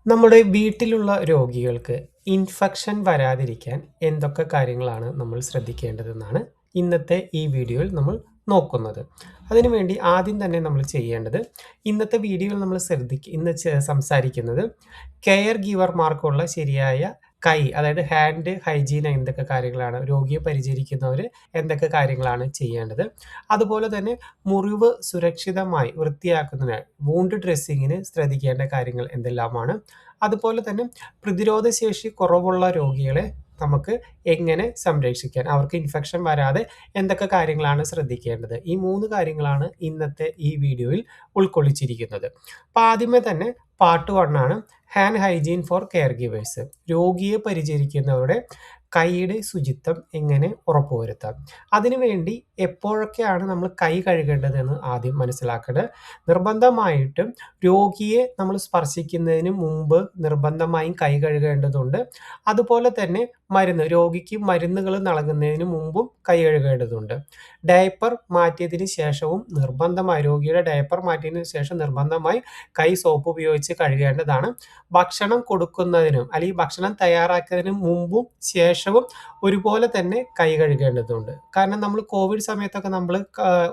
നമ്മുടെ വീട്ടിലുള്ള രോഗികൾക്ക് ഇൻഫെക്ഷൻ വരാതിരിക്കാൻ എന്തൊക്കെ കാര്യങ്ങളാണ് നമ്മൾ ശ്രദ്ധിക്കേണ്ടതെന്നാണ് ഇന്നത്തെ ഈ വീഡിയോയിൽ നമ്മൾ നോക്കുന്നത്. അതിനുവേണ്ടി ആദ്യം തന്നെ നമ്മൾ ചെയ്യേണ്ടത് ഇന്നത്തെ വീഡിയോയിൽ നമ്മൾ സംസാരിക്കുന്നത് കെയർ ഗീവർമാർക്കുള്ള ശരിയായ അതായത് ഹാൻഡ് ഹൈജീൻ എന്തൊക്കെ കാര്യങ്ങളാണ് രോഗിയെ പരിചരിക്കുന്നവർ എന്തൊക്കെ കാര്യങ്ങളാണ് ചെയ്യേണ്ടത്. അതുപോലെ തന്നെ മുറിവ് സുരക്ഷിതമായി വൃത്തിയാക്കുന്നതിന് വൂണ്ട് ഡ്രസ്സിങ്ങിന് ശ്രദ്ധിക്കേണ്ട കാര്യങ്ങൾ എന്തെല്ലാമാണ്. അതുപോലെ തന്നെ പ്രതിരോധ ശേഷി കുറവുള്ള രോഗികളെ നമുക്ക് എങ്ങനെ സംരക്ഷിക്കാൻ, അവർക്ക് ഇൻഫെക്ഷൻ വരാതെ എന്തൊക്കെ കാര്യങ്ങളാണ് ശ്രദ്ധിക്കേണ്ടത്. ഈ 3 കാര്യങ്ങളാണ് ഇന്നത്തെ ഈ വീഡിയോയിൽ ഉൾക്കൊള്ളിച്ചിരിക്കുന്നത്. അപ്പോൾ ആദ്യമേ തന്നെ പാർട്ട് 1 ആണ് hand hygiene four care givers. രോഗിയെ പരിചരിക്കുന്നവരുടെ കൈയുടെ ശുചിത്വം എങ്ങനെ ഉറപ്പുവരുത്താം. അതിനുവേണ്ടി എപ്പോഴൊക്കെയാണ് നമ്മൾ കൈ കഴുകേണ്ടതെന്ന് ആദ്യം മനസ്സിലാക്കേണ്ടത്. നിർബന്ധമായിട്ടും രോഗിയെ നമ്മൾ സ്പർശിക്കുന്നതിന് മുമ്പ് നിർബന്ധമായും കൈ കഴുകേണ്ടതുണ്ട്. അതുപോലെ തന്നെ രോഗിക്ക് മരുന്നുകൾ നൽകുന്നതിന് മുമ്പും കൈ കഴുകേണ്ടതുണ്ട്. രോഗിയുടെ ഡയപ്പർ മാറ്റിയതിനു ശേഷം നിർബന്ധമായി കൈ സോപ്പ് ഉപയോഗിച്ച് കഴുകേണ്ടതാണ്. ഭക്ഷണം കൊടുക്കുന്നതിനും അല്ലെങ്കിൽ ഭക്ഷണം തയ്യാറാക്കുന്നതിന് മുമ്പും ശേഷവും ഒരുപോലെ തന്നെ കൈ കഴുകേണ്ടതുണ്ട്. കാരണം നമ്മൾ കോവിഡ് സമയത്തൊക്കെ നമ്മൾ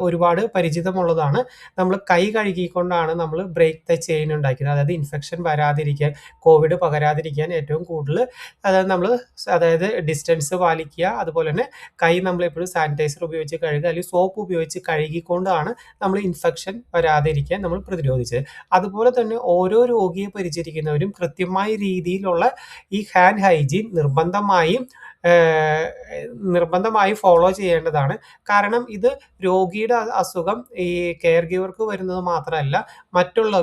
ഒരുപാട് പരിചിതമുള്ളതാണ്. നമ്മൾ കൈ കഴുകിക്കൊണ്ടാണ് നമ്മൾ ബ്രേക്ക് ദ ചെയിൻ ഉണ്ടാക്കിയത്. അതായത് ഇൻഫെക്ഷൻ വരാതിരിക്കാൻ, കോവിഡ് പകരാതിരിക്കാൻ ഏറ്റവും കൂടുതൽ അതായത് ഡിസ്റ്റൻസ് പാലിക്കുക. അതുപോലെ തന്നെ കൈ നമ്മൾ എപ്പോഴും സാനിറ്റൈസർ ഉപയോഗിച്ച് കഴുകുക, അല്ലെങ്കിൽ സോപ്പ് ഉപയോഗിച്ച് കഴുകിക്കൊണ്ടാണ് നമ്മൾ ഇൻഫെക്ഷൻ വരാതിരിക്കാൻ നമ്മൾ പ്രതിരോധിച്ചത്. അതുപോലെ തന്നെ ഓരോ രോഗിയെ പരിചരിക്കുന്നവരും കൃത്യമായ രീതിയിലുള്ള ഈ ഹാൻഡ് ഹൈജീൻ നിർബന്ധമായി ഫോളോ ചെയ്യേണ്ടതാണ്. കാരണം ഇത് രോഗിയുടെ അസുഖം ഈ കെയർ ഗിവർക്ക് വരുന്നത് മാത്രമല്ല,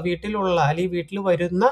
വീട്ടിലുള്ള അല്ലെങ്കിൽ വീട്ടിൽ വരുന്ന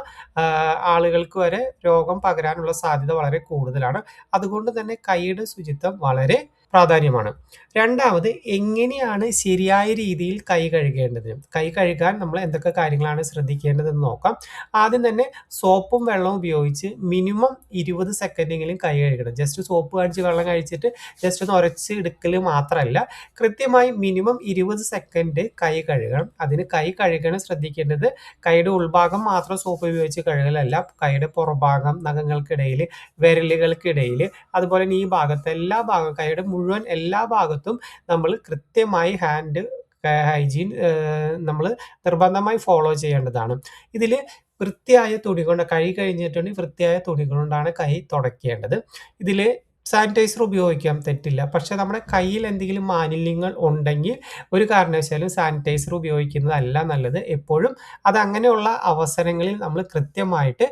ആളുകൾക്ക് വരെ രോഗം പകരാനുള്ള സാധ്യത വളരെ കൂടുതലാണ്. അതുകൊണ്ട് തന്നെ കൈയുടെ ശുചിത്വം വളരെ പ്രാധാന്യമാണ്. രണ്ടാമത്, എങ്ങനെയാണ് ശരിയായ രീതിയിൽ കൈ കഴുകേണ്ടത്. കൈ കഴുകാൻ നമ്മൾ എന്തൊക്കെ കാര്യങ്ങളാണ് ശ്രദ്ധിക്കേണ്ടതെന്ന് നോക്കാം. ആദ്യം തന്നെ സോപ്പും വെള്ളവും ഉപയോഗിച്ച് മിനിമം 20 സെക്കൻഡെങ്കിലും കൈ കഴുകണം. ജസ്റ്റ് സോപ്പ് കാണിച്ച് വെള്ളം കഴിച്ചിട്ട് ജസ്റ്റ് ഒന്ന് ഉരച്ച് എടുക്കൽ മാത്രമല്ല, കൃത്യമായി മിനിമം 20 സെക്കൻഡ് കൈ കഴുകണം. അതിന് കൈ കഴുകണം ശ്രദ്ധിക്കേണ്ടത് കൈയുടെ ഉൾഭാഗം മാത്രം സോപ്പ് ഉപയോഗിച്ച് കഴുകലല്ല, കൈയുടെ പുറഭാഗം, നഖങ്ങൾക്കിടയിൽ, വിരലുകൾക്കിടയിൽ, അതുപോലെ തന്നെ ഈ ഭാഗത്ത് കൈയുടെ മുഴുവൻ എല്ലാ ഭാഗത്തും നമ്മൾ കൃത്യമായി ഹാൻഡ് ഹൈജീൻ നമ്മൾ നിർബന്ധമായി ഫോളോ ചെയ്യേണ്ടതാണ്. ഇതിൽ വൃത്തിയായ തുണി കൊണ്ട് കഴുകി കഴിഞ്ഞിട്ടുണ്ടെങ്കിൽ വൃത്തിയായ തുണി കൊണ്ടാണ് കൈ തുടയ്ക്കേണ്ടത്. ഇതിൽ സാനിറ്റൈസർ ഉപയോഗിക്കാം, തെറ്റില്ല. പക്ഷെ നമ്മുടെ കയ്യിൽ എന്തെങ്കിലും മാലിന്യങ്ങൾ ഉണ്ടെങ്കിൽ ഒരു കാരണവശാലും സാനിറ്റൈസർ ഉപയോഗിക്കുന്നതല്ല നല്ലത്. എപ്പോഴും അങ്ങനെയുള്ള അവസരങ്ങളിൽ നമ്മൾ കൃത്യമായിട്ട്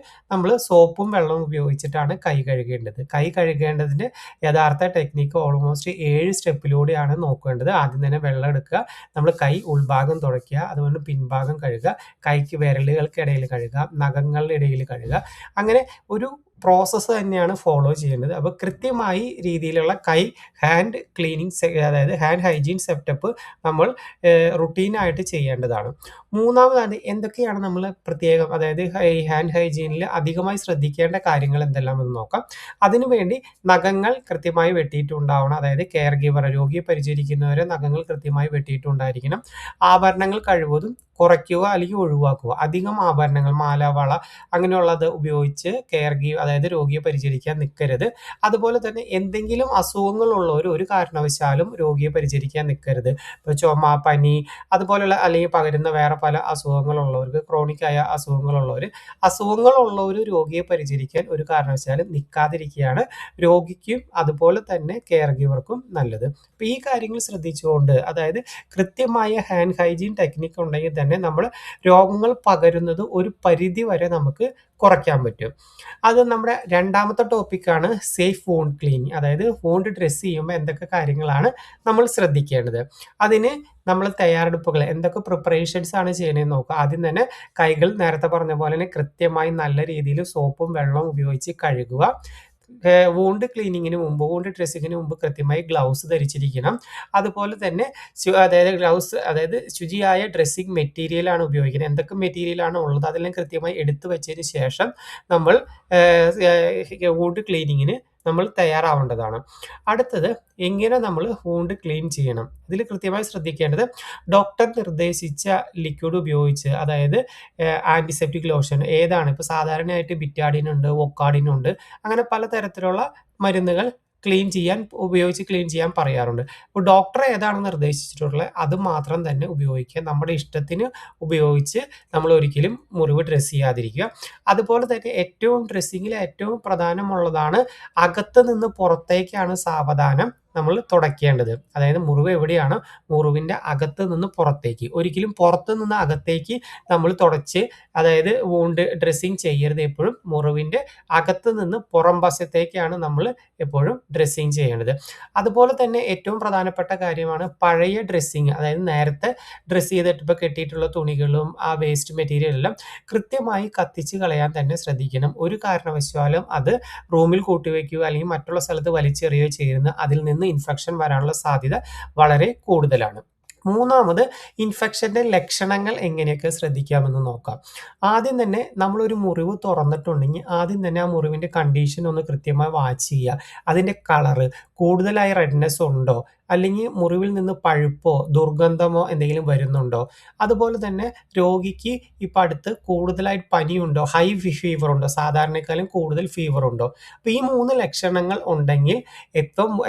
സോപ്പും വെള്ളവും ഉപയോഗിച്ചിട്ടാണ് കൈ കഴുകേണ്ടത്. കൈ കഴുകേണ്ടതിൻ്റെ യഥാർത്ഥ ടെക്നിക്ക് ഓൾമോസ്റ്റ് 7 സ്റ്റെപ്പിലൂടെയാണ് നോക്കേണ്ടത്. ആദ്യം തന്നെ വെള്ളം എടുക്കുക, നമ്മൾ കൈ ഉൾഭാഗം തുടയ്ക്കുക, അതുകൊണ്ട് പിൻഭാഗം കഴുകുക, കൈക്ക് വിരലുകൾക്കിടയിൽ കഴുകുക, നഖങ്ങളുടെ ഇടയിൽ കഴുകുക. അങ്ങനെ ഒരു പ്രോസസ്സ് തന്നെയാണ് ഫോളോ ചെയ്യേണ്ടത്. അപ്പോൾ കൃത്യമായി രീതിയിലുള്ള ഹാൻഡ് ക്ലീനിങ് അതായത് ഹാൻഡ് ഹൈജീൻ സെറ്റപ്പ് നമ്മൾ റുട്ടീനായിട്ട് ചെയ്യേണ്ടതാണ്. മൂന്നാമതാണ് എന്തൊക്കെയാണ് നമ്മൾ പ്രത്യേകം, അതായത് ഈ ഹാൻഡ് ഹൈജീനിൽ അധികമായി ശ്രദ്ധിക്കേണ്ട കാര്യങ്ങൾ എന്തെല്ലാമെന്ന് നോക്കാം. അതിനുവേണ്ടി നഖങ്ങൾ കൃത്യമായി വെട്ടിയിട്ടുണ്ടാവണം. അതായത് കെയർ ഗിവർ, രോഗിയെ പരിചരിക്കുന്നവരെ നഖങ്ങൾ കൃത്യമായി വെട്ടിയിട്ടുണ്ടായിരിക്കണം. ആഭരണങ്ങൾ കഴിവതും കുറയ്ക്കുക അല്ലെങ്കിൽ ഒഴിവാക്കുക. അധികം ആഭരണങ്ങൾ, മാല, വള അങ്ങനെയുള്ളത് ഉപയോഗിച്ച് അതായത് രോഗിയെ പരിചരിക്കാൻ നിൽക്കരുത്. അതുപോലെ തന്നെ എന്തെങ്കിലും അസുഖങ്ങളുള്ളവർ ഒരു കാരണവശാലും രോഗിയെ പരിചരിക്കാൻ നിൽക്കരുത്. ഇപ്പോൾ ചുമ, പനി, അതുപോലെയുള്ള അല്ലെങ്കിൽ പകരുന്ന വേറെ പല അസുഖങ്ങളുള്ളവർക്ക്, ക്രോണിക്കായ അസുഖങ്ങളുള്ളവർ രോഗിയെ പരിചരിക്കാൻ ഒരു കാരണവശാലും നിൽക്കാതിരിക്കുകയാണ് രോഗിക്കും അതുപോലെ തന്നെ കെയർ ഗിവർക്കും നല്ലത്. അപ്പോൾ ഈ കാര്യങ്ങൾ ശ്രദ്ധിച്ചുകൊണ്ട്, അതായത് കൃത്യമായ ഹാൻഡ് ഹൈജീൻ ടെക്നിക്ക് ഉണ്ടെങ്കിൽ തന്നെ നമ്മൾ രോഗങ്ങൾ പകരുന്നത് ഒരു പരിധി വരെ നമുക്ക് കുറയ്ക്കാൻ പറ്റും. അത് നമ്മുടെ രണ്ടാമത്തെ ടോപ്പിക്കാണ് സേഫ് വൂണ്ട് ക്ലീനിങ്. അതായത് വൂണ്ട് ഡ്രസ്സ് ചെയ്യുമ്പോൾ എന്തൊക്കെ കാര്യങ്ങളാണ് നമ്മൾ ശ്രദ്ധിക്കേണ്ടത്. അതിന് നമ്മൾ തയ്യാറെടുപ്പുകൾ എന്തൊക്കെ പ്രിപ്പറേഷൻസ് ആണ് ചെയ്യണമെന്ന് നോക്കുക. ആദ്യം തന്നെ കൈകൾ നേരത്തെ പറഞ്ഞ പോലെ തന്നെ കൃത്യമായി നല്ല രീതിയിൽ സോപ്പും വെള്ളവും ഉപയോഗിച്ച് കഴുകുക. വൂണ്ട് ക്ലീനിങ്ങിന് മുമ്പ്, വൂണ്ട് ഡ്രസ്സിങ്ങിന് മുമ്പ് കൃത്യമായി ഗ്ലൗസ് ധരിച്ചിരിക്കണം. അതുപോലെ തന്നെ അതായത് ശുചിയായ ഡ്രസ്സിങ് മെറ്റീരിയലാണ് ഉപയോഗിക്കുന്നത്. എന്തൊക്കെ മെറ്റീരിയലാണ് ഉള്ളത് അതെല്ലാം കൃത്യമായി എടുത്തു വെച്ചതിന് ശേഷം നമ്മൾ വൂണ്ട് ക്ലീനിങ്ങിന് നമ്മൾ തയ്യാറാവേണ്ടതാണ്. അടുത്തത് എങ്ങനെ നമ്മൾ വൂണ്ട് ക്ലീൻ ചെയ്യണം. ഇതിൽ കൃത്യമായി ശ്രദ്ധിക്കേണ്ടത് ഡോക്ടർ നിർദ്ദേശിച്ച ലിക്വിഡ് ഉപയോഗിച്ച്, അതായത് ആന്റിസെപ്റ്റിക് ലോഷൻ ഏതാണ്, ഇപ്പോൾ സാധാരണയായിട്ട് ബിറ്റാഡിൻ ഉണ്ട്, വൊക്കാഡിൻ ഉണ്ട്, അങ്ങനെ പലതരത്തിലുള്ള മരുന്നുകൾ ക്ലീൻ ചെയ്യാൻ പറയാറുണ്ട്. അപ്പോൾ ഡോക്ടർ ഏതാണ് നിർദ്ദേശിച്ചിട്ടുള്ളത് അത് മാത്രം തന്നെ ഉപയോഗിക്കുക. നമ്മുടെ ഇഷ്ടത്തിന് ഉപയോഗിച്ച് നമ്മൾ ഒരിക്കലും മുറിവ് ഡ്രസ്സ് ചെയ്യാതിരിക്കുക. അതുപോലെ തന്നെ ഡ്രസ്സിങ്ങിൽ ഏറ്റവും പ്രധാനമുള്ളതാണ് അകത്ത് നിന്ന് പുറത്തേക്കാണ് സാവധാനം നമ്മൾ തുടയ്ക്കേണ്ടത്. അതായത് മുറിവ് എവിടെയാണോ മുറിവിൻ്റെ അകത്ത് നിന്ന് പുറത്തേക്ക്, ഒരിക്കലും പുറത്ത് നിന്ന് അകത്തേക്ക് നമ്മൾ തുടച്ച്, അതായത് വൂണ്ട് ഡ്രസ്സിങ് ചെയ്യരുത്. എപ്പോഴും മുറിവിൻ്റെ അകത്ത് നിന്ന് പുറം വശത്തേക്കാണ് നമ്മൾ എപ്പോഴും ഡ്രസ്സിങ് ചെയ്യേണ്ടത്. അതുപോലെ തന്നെ ഏറ്റവും പ്രധാനപ്പെട്ട കാര്യമാണ് പഴയ ഡ്രസ്സിങ്, അതായത് നേരത്തെ ഡ്രസ്സ് ചെയ്തിട്ട് ഇപ്പോൾ കെട്ടിയിട്ടുള്ള തുണികളും ആ വേസ്റ്റ് മെറ്റീരിയൽ എല്ലാം കൃത്യമായി കത്തിച്ച് കളയാൻ തന്നെ ശ്രദ്ധിക്കണം. ഒരു കാരണവശാലും അത് റൂമിൽ കൂട്ടിവെക്കുകയോ അല്ലെങ്കിൽ മറ്റുള്ള സ്ഥലത്ത് വലിച്ചെറിയുകയോ ചെയ്യുന്ന അതിൽ നിന്ന് ഇൻഫെക്ഷൻ വരാനുള്ള സാധ്യത വളരെ കൂടുതലാണ്. മൂന്നാമത് ഇൻഫെക്ഷൻ്റെ ലക്ഷണങ്ങൾ എങ്ങനെയൊക്കെ ശ്രദ്ധിക്കാമെന്ന് നോക്കാം. ആദ്യം തന്നെ നമ്മളൊരു മുറിവ് തുറന്നിട്ടുണ്ടെങ്കിൽ ആദ്യം തന്നെ ആ മുറിവിൻ്റെ കണ്ടീഷൻ ഒന്ന് കൃത്യമായി വാച്ച് ചെയ്യുക. അതിൻ്റെ കളറ് കൂടുതലായി റെഡ്നെസ് ഉണ്ടോ, അല്ലെങ്കിൽ മുറിവിൽ നിന്ന് പഴുപ്പോ ദുർഗന്ധമോ എന്തെങ്കിലും വരുന്നുണ്ടോ, അതുപോലെ തന്നെ രോഗിക്ക് ഇപ്പം അടുത്ത് കൂടുതലായിട്ട് പനിയുണ്ടോ, ഹൈ ഫീവർ ഉണ്ടോ, സാധാരണക്കാളും കൂടുതൽ ഫീവർ ഉണ്ടോ. അപ്പോൾ ഈ 3 ലക്ഷണങ്ങൾ ഉണ്ടെങ്കിൽ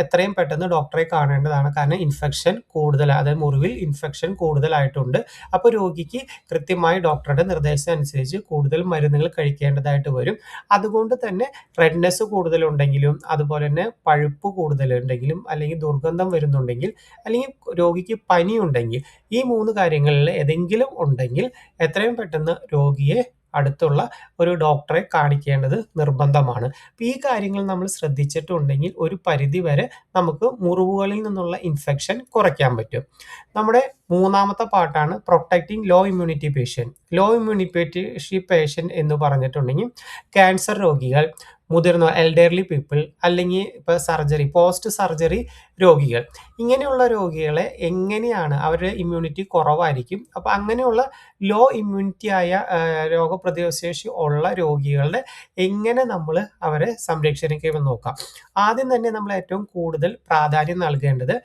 എത്രയും പെട്ടെന്ന് ഡോക്ടറെ കാണേണ്ടതാണ്. കാരണം ഇൻഫെക്ഷൻ കൂടുതലാണ്, അതായത് മുറിവിൽ ഇൻഫെക്ഷൻ കൂടുതലായിട്ടുണ്ട്. അപ്പോൾ രോഗിക്ക് കൃത്യമായി ഡോക്ടറുടെ നിർദ്ദേശം അനുസരിച്ച് കൂടുതൽ മരുന്നുകൾ കഴിക്കേണ്ടതായിട്ട് വരും. അതുകൊണ്ട് തന്നെ റെഡ്നെസ് കൂടുതലുണ്ടെങ്കിലും അതുപോലെ തന്നെ പഴുപ്പ് കൂടുതലുണ്ടെങ്കിലും അല്ലെങ്കിൽ ദുർഗന്ധം വരുന്നുണ്ടെങ്കിൽ അല്ലെങ്കിൽ രോഗിക്ക് പനിയുണ്ടെങ്കിൽ ഈ 3 കാര്യങ്ങളിൽ ഏതെങ്കിലും ഉണ്ടെങ്കിൽ എത്രയും പെട്ടെന്ന് രോഗിയെ അടുത്തുള്ള ഒരു ഡോക്ടറെ കാണിക്കേണ്ടത് നിർബന്ധമാണ്. ഈ കാര്യങ്ങൾ നമ്മൾ ശ്രദ്ധിച്ചിട്ടുണ്ടെങ്കിൽ ഒരു പരിധി വരെ നമുക്ക് മുറിവുകളിൽ നിന്നുള്ള ഇൻഫെക്ഷൻ കുറയ്ക്കാൻ പറ്റും. നമ്മുടെ മൂന്നാമത്തെ പാർട്ടാണ് protecting low immunity patient. Low immunity patient എന്ന് പറഞ്ഞിട്ടുണ്ടെങ്കിൽ ക്യാൻസർ രോഗികൾ, മുതിർന്ന എൽഡർലി പീപ്പിൾ, അല്ലെങ്കിൽ ഇപ്പോൾ പോസ്റ്റ് സർജറി രോഗികൾ, ഇങ്ങനെയുള്ള രോഗികളെ എങ്ങനെയാണ്, അവരുടെ ഇമ്മ്യൂണിറ്റി കുറവായിരിക്കും. അപ്പോൾ അങ്ങനെയുള്ള ലോ ഇമ്മ്യൂണിറ്റി ആയ രോഗപ്രതിരോധ ശേഷി ഉള്ള രോഗികളുടെ എങ്ങനെ നമ്മൾ അവരെ സംരക്ഷിക്കുമെന്ന് നോക്കാം. ആദ്യം തന്നെ നമ്മൾ ഏറ്റവും കൂടുതൽ പ്രാധാന്യം നൽകേണ്ടത്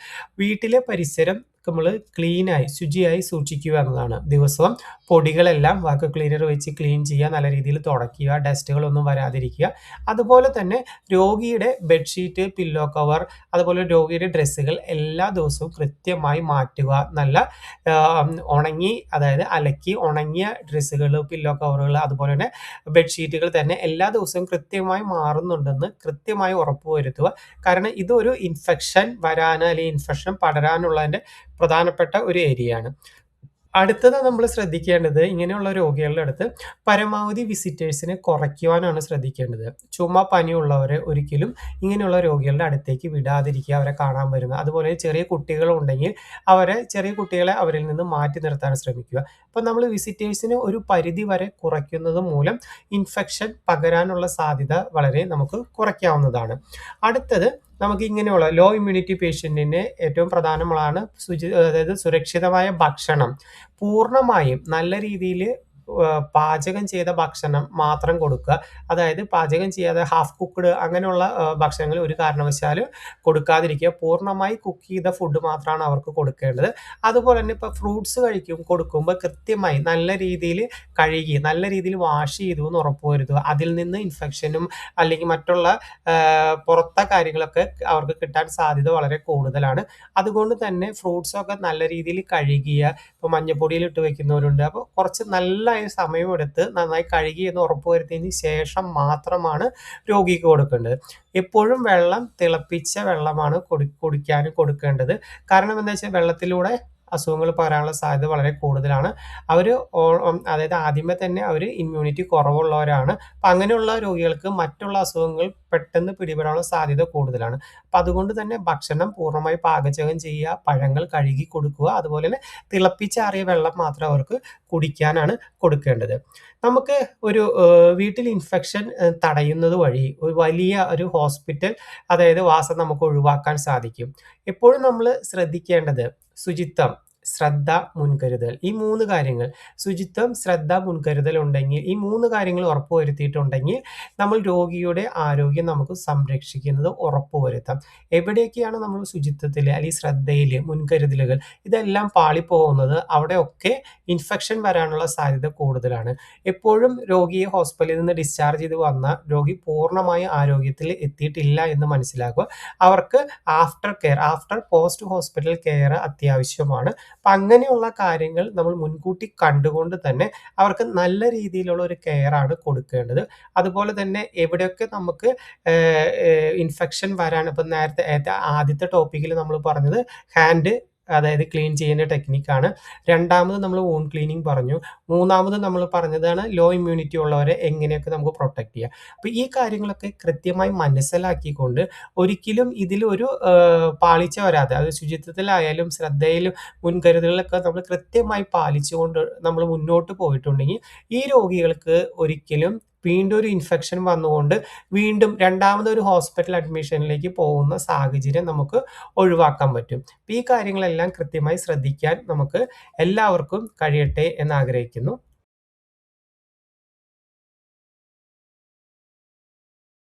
വീട്ടിലെ പരിസരം നമ്മൾ ക്ലീനായി ശുചിയായി സൂക്ഷിക്കുക എന്നതാണ്. ദിവസവും പൊടികളെല്ലാം വാക്വം ക്ലീനർ വെച്ച് ക്ലീൻ ചെയ്യുക, നല്ല രീതിയിൽ തുടയ്ക്കുക, ഡസ്റ്റുകളൊന്നും വരാതിരിക്കുക. അതുപോലെ തന്നെ രോഗിയുടെ ബെഡ്ഷീറ്റ്, പില്ലോ കവർ, അതുപോലെ രോഗിയുടെ ഡ്രസ്സുകൾ എല്ലാ ദിവസവും കൃത്യമായി മാറ്റുക. നല്ല ഉണങ്ങി, അതായത് അലക്കി ഉണങ്ങിയ ഡ്രസ്സുകൾ, പില്ലോ കവറുകൾ, അതുപോലെ തന്നെ ബെഡ്ഷീറ്റുകൾ തന്നെ എല്ലാ ദിവസവും കൃത്യമായി മാറുന്നുണ്ടെന്ന് കൃത്യമായി ഉറപ്പുവരുത്തുക. കാരണം ഇതൊരു ഇൻഫെക്ഷൻ വരാൻ അല്ലെങ്കിൽ ഇൻഫെക്ഷൻ പടരാനുള്ളതിൻ്റെ പ്രധാനപ്പെട്ട ഒരു ഏരിയയാണ്. അടുത്തത് നമ്മൾ ശ്രദ്ധിക്കേണ്ടത് ഇങ്ങനെയുള്ള രോഗികളുടെ അടുത്ത് പരമാവധി വിസിറ്റേഴ്സിനെ കുറയ്ക്കുവാനാണ് ശ്രദ്ധിക്കേണ്ടത്. ചുമ, പനിയുള്ളവരെ ഒരിക്കലും ഇങ്ങനെയുള്ള രോഗികളുടെ അടുത്തേക്ക് വിടാതിരിക്കുക, അവരെ കാണാൻ വരുന്നത്. അതുപോലെ ചെറിയ കുട്ടികളുണ്ടെങ്കിൽ ചെറിയ കുട്ടികളെ അവരിൽ നിന്ന് മാറ്റി നിർത്താൻ ശ്രമിക്കുക. അപ്പോൾ നമ്മൾ വിസിറ്റേഴ്സിനെ ഒരു പരിധി വരെ കുറയ്ക്കുന്നത് മൂലം ഇൻഫെക്ഷൻ പകരാനുള്ള സാധ്യത വളരെ നമുക്ക് കുറയ്ക്കാവുന്നതാണ്. അടുത്തത് നമുക്ക് ഇങ്ങനെയുള്ള ലോ ഇമ്മ്യൂണിറ്റി പേഷ്യൻറ്റിന് ഏറ്റവും പ്രധാനമാണ് അതായത് സുരക്ഷിതമായ ഭക്ഷണം പൂർണ്ണമായും നല്ല രീതിയിൽ പാചകം ചെയ്ത ഭക്ഷണം മാത്രം കൊടുക്കുക. അതായത് പാചകം ചെയ്യാതെ ഹാഫ് കുക്ക്ഡ് അങ്ങനെയുള്ള ഭക്ഷണങ്ങൾ ഒരു കാരണവശാലും കൊടുക്കാതിരിക്കുക. പൂർണ്ണമായി കുക്ക് ചെയ്ത ഫുഡ് മാത്രമാണ് അവർക്ക് കൊടുക്കേണ്ടത്. അതുപോലെ തന്നെ ഇപ്പോൾ ഫ്രൂട്ട്സ് കൊടുക്കുമ്പോൾ കൃത്യമായി നല്ല രീതിയിൽ കഴുകി നല്ല രീതിയിൽ വാഷ് ചെയ്തു എന്ന് ഉറപ്പുവരുത്തുക. അതിൽ നിന്ന് ഇൻഫെക്ഷനും അല്ലെങ്കിൽ മറ്റുള്ള പുറത്തെ കാര്യങ്ങളൊക്കെ അവർക്ക് കിട്ടാൻ സാധ്യത വളരെ കൂടുതലാണ്. അതുകൊണ്ട് തന്നെ ഫ്രൂട്ട്സൊക്കെ നല്ല രീതിയിൽ കഴുകിയ, ഇപ്പോൾ മഞ്ഞപ്പൊടിയിലിട്ട് വെക്കുന്നവരുണ്ട്. അപ്പോൾ കുറച്ച് നല്ല സമയമെടുത്ത് നന്നായി കഴുകി എന്ന് ഉറപ്പുവരുത്തിയതിന് ശേഷം മാത്രമാണ് രോഗിക്ക് കൊടുക്കേണ്ടത്. എപ്പോഴും തിളപ്പിച്ച വെള്ളമാണ് കുടിക്കാൻ കൊടുക്കേണ്ടത്. കാരണം എന്താ വെച്ചാൽ വെള്ളത്തിലൂടെ അസുഖങ്ങൾ പകരാനുള്ള സാധ്യത വളരെ കൂടുതലാണ്. അതായത് ആദ്യമേ തന്നെ അവർ ഇമ്മ്യൂണിറ്റി കുറവുള്ളവരാണ്. അപ്പം അങ്ങനെയുള്ള രോഗികൾക്ക് മറ്റുള്ള അസുഖങ്ങൾ പെട്ടെന്ന് പിടിപെടാനുള്ള സാധ്യത കൂടുതലാണ്. അപ്പം അതുകൊണ്ട് തന്നെ ഭക്ഷണം പൂർണ്ണമായി പാചകം ചെയ്യുക, പഴങ്ങൾ കഴുകി കൊടുക്കുക, അതുപോലെ തന്നെ തിളപ്പിച്ചാറിയ വെള്ളം മാത്രം അവർക്ക് കുടിക്കാനാണ് കൊടുക്കേണ്ടത്. നമുക്ക് ഒരു വീട്ടിൽ ഇൻഫെക്ഷൻ തടയുന്നത് വഴി ഒരു വലിയ ഒരു ഹോസ്പിറ്റൽ, അതായത് വാസം നമുക്ക് ഒഴിവാക്കാൻ സാധിക്കും. എപ്പോഴും നമ്മൾ ശ്രദ്ധിക്കേണ്ടത് ശുചിത്വം, ശ്രദ്ധ, മുൻകരുതൽ. ഈ 3 കാര്യങ്ങൾ ശുചിത്വം, ശ്രദ്ധ, മുൻകരുതൽ ഉണ്ടെങ്കിൽ ഈ 3 കാര്യങ്ങൾ ഉറപ്പുവരുത്തിയിട്ടുണ്ടെങ്കിൽ നമ്മൾ രോഗിയുടെ ആരോഗ്യം നമുക്ക് സംരക്ഷിക്കുന്നത് ഉറപ്പുവരുത്താം. എവിടെയൊക്കെയാണ് നമ്മൾ ശുചിത്വത്തിൽ അല്ലെങ്കിൽ ശ്രദ്ധയിൽ മുൻകരുതലുകൾ ഇതെല്ലാം പാളിപ്പോകുന്നത് അവിടെയൊക്കെ ഇൻഫെക്ഷൻ വരാനുള്ള സാധ്യത കൂടുതലാണ്. എപ്പോഴും രോഗിയെ ഹോസ്പിറ്റലിൽ നിന്ന് ഡിസ്ചാർജ് ചെയ്ത് വന്ന രോഗി പൂർണ്ണമായ ആരോഗ്യത്തിൽ എത്തിയിട്ടില്ല എന്ന് മനസ്സിലാക്കുക. അവർക്ക് ആഫ്റ്റർ പോസ്റ്റ് ഹോസ്പിറ്റൽ കെയർ അത്യാവശ്യമാണ്. അപ്പം അങ്ങനെയുള്ള കാര്യങ്ങൾ നമ്മൾ മുൻകൂട്ടി കണ്ടുകൊണ്ട് തന്നെ അവർക്ക് നല്ല രീതിയിലുള്ള ഒരു കെയർ ആണ് കൊടുക്കേണ്ടത്. അതുപോലെ തന്നെ എവിടെയൊക്കെ നമുക്ക് ഇൻഫെക്ഷൻ വരാൻ ഇപ്പം നേരത്തെ ആദ്യത്തെ ടോപ്പിക്കിൽ നമ്മൾ പറഞ്ഞത് ഹാൻഡ് അതായത് ക്ലീൻ ചെയ്യുന്ന ടെക്നിക്കാണ്. രണ്ടാമത് നമ്മൾ വൂണ്ട് ക്ലീനിങ് പറഞ്ഞു. മൂന്നാമത് നമ്മൾ പറഞ്ഞതാണ് ലോ ഇമ്മ്യൂണിറ്റി ഉള്ളവരെ എങ്ങനെയൊക്കെ നമുക്ക് പ്രൊട്ടക്ട് ചെയ്യാം. അപ്പോൾ ഈ കാര്യങ്ങളൊക്കെ കൃത്യമായി മനസ്സിലാക്കിക്കൊണ്ട് ഒരിക്കലും ഇതിലൊരു പാളിച്ച വരാതെ അത് ശുചിത്വത്തിലായാലും ശ്രദ്ധയിലും മുൻകരുതലുകളൊക്കെ നമ്മൾ കൃത്യമായി പാലിച്ചുകൊണ്ട് നമ്മൾ മുന്നോട്ട് പോയിട്ടുണ്ടെങ്കിൽ ഈ രോഗികൾക്ക് ഒരിക്കലും വീണ്ടും ഒരു ഇൻഫെക്ഷൻ വന്നുകൊണ്ട് വീണ്ടും രണ്ടാമതൊരു ഹോസ്പിറ്റൽ അഡ്മിഷനിലേക്ക് പോകുന്ന സാഹചര്യം നമുക്ക് ഒഴിവാക്കാൻ പറ്റും. ഈ കാര്യങ്ങളെല്ലാം കൃത്യമായി ശ്രദ്ധിക്കാൻ നമുക്ക് എല്ലാവർക്കും കഴിയട്ടെ എന്ന് ആഗ്രഹിക്കുന്നു.